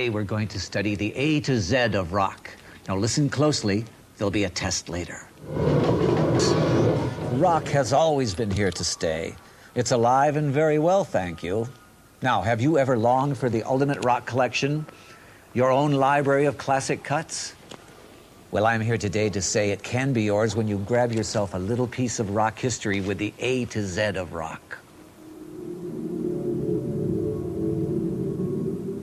Today we're going to study the A to Z of rock. Now listen closely, there'll be a test later. Rock has always been here to stay. It's alive and very well, thank you. Now, have you ever longed for the ultimate rock collection? Your own library of classic cuts? Well, I'm here today to say it can be yours when you grab yourself a little piece of rock history with the A to Z of rock.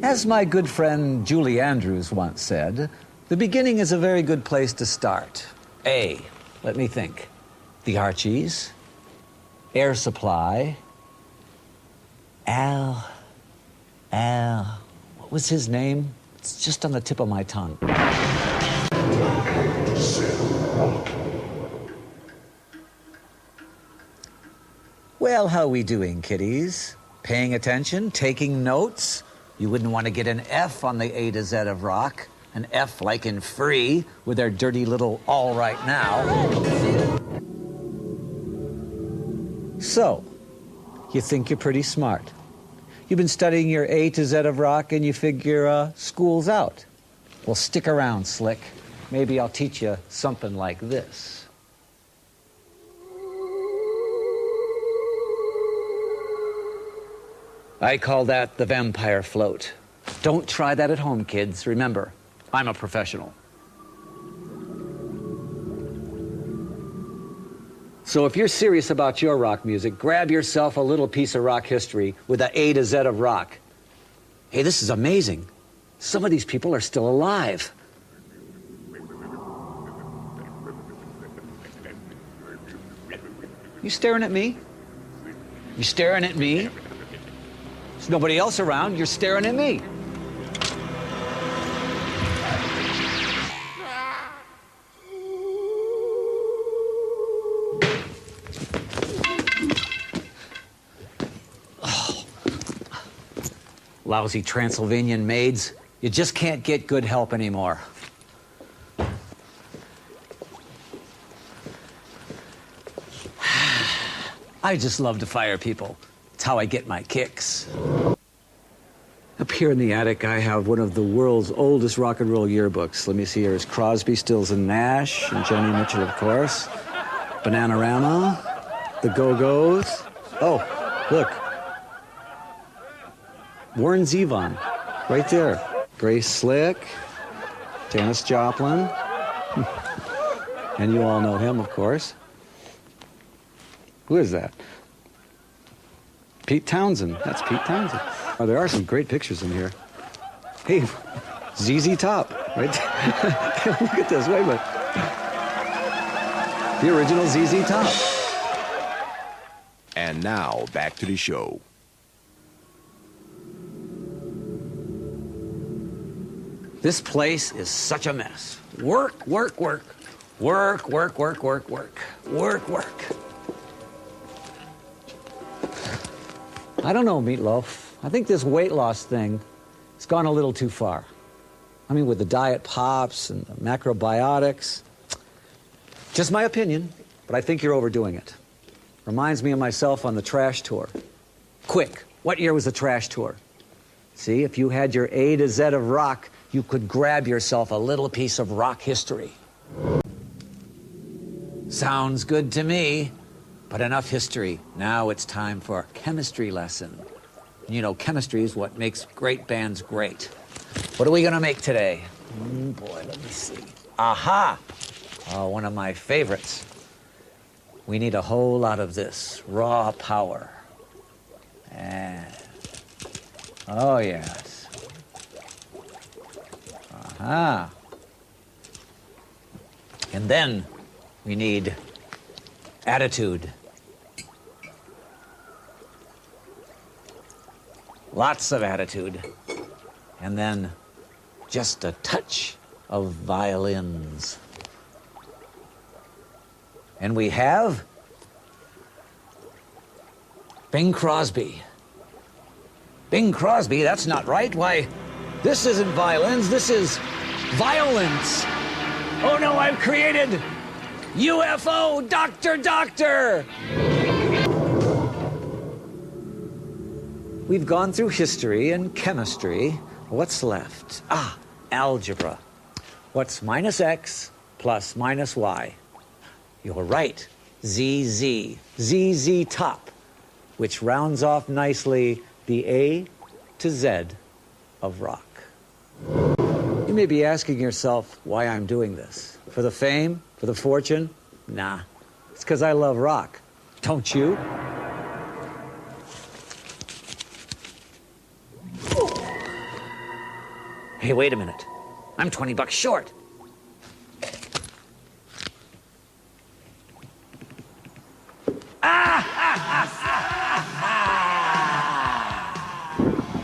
As my good friend Julie Andrews once said, the beginning is a very good place to start. A, let me think. The Archies, Air Supply, Al, what was his name? It's just on the tip of my tongue. Well, how we doing, kiddies? Paying attention? Taking notes? You wouldn't want to get an F on the A to Z of rock. An F like in free, with their dirty little all right now. So, you think you're pretty smart. You've been studying your A to Z of rock and you figure school's out. Well, stick around, Slick. Maybe I'll teach you something like this. I call that the vampire float. Don't try that at home, kids. Remember, I'm a professional. So if you're serious about your rock music, grab yourself a little piece of rock history with the A to Z of rock. Hey, this is amazing. Some of these people are still alive. You staring at me? You staring at me? There's nobody else around. You're staring at me. Oh. Lousy Transylvanian maids. You just can't get good help anymore. I just love to fire people. It's how I get my kicks. Up here in the attic, I have one of the world's oldest rock and roll yearbooks. Let me see, here's Crosby, Stills, and Nash, and Joni Mitchell, of course. Bananarama, the Go-Go's. Oh, look. Warren Zevon, right there. Grace Slick, Janis Joplin. And you all know him, of course. Who is that? Pete Townsend. That's Pete Townsend. Oh, there are some great pictures in here. Hey, ZZ Top, right there. Look at this. Wait a minute. The original ZZ Top. And now, back to the show. This place is such a mess. Work, work, work. Work, work, work, work, work. Work, work. I don't know, Meatloaf. I think this weight loss thing has gone a little too far. I mean, with the diet pops and the macrobiotics. Just my opinion, but I think you're overdoing it. Reminds me of myself on the Trash Tour. Quick, what year was the Trash Tour? See, if you had your A to Z of rock, you could grab yourself a little piece of rock history. Sounds good to me. But enough history. Now it's time for a chemistry lesson. You know, chemistry is what makes great bands great. What are we gonna make today? Boy, let me see. Aha! Oh, one of my favorites. We need a whole lot of this raw power. Oh, yes. Aha! And then we need attitude. Lots of attitude. And then just a touch of violins. And we have Bing Crosby. Bing Crosby, that's not right. Why, this isn't violins, this is violence. Oh no, I've created UFO Doctor! We've gone through history and chemistry. What's left? Ah, algebra. What's minus x plus minus y? You're right. ZZ. ZZ top, which rounds off nicely the A to Z of rock. You may be asking yourself why I'm doing this. For the fame? For the fortune? Nah. It's because I love rock. Don't you? Hey, wait a minute. I'm $20 short.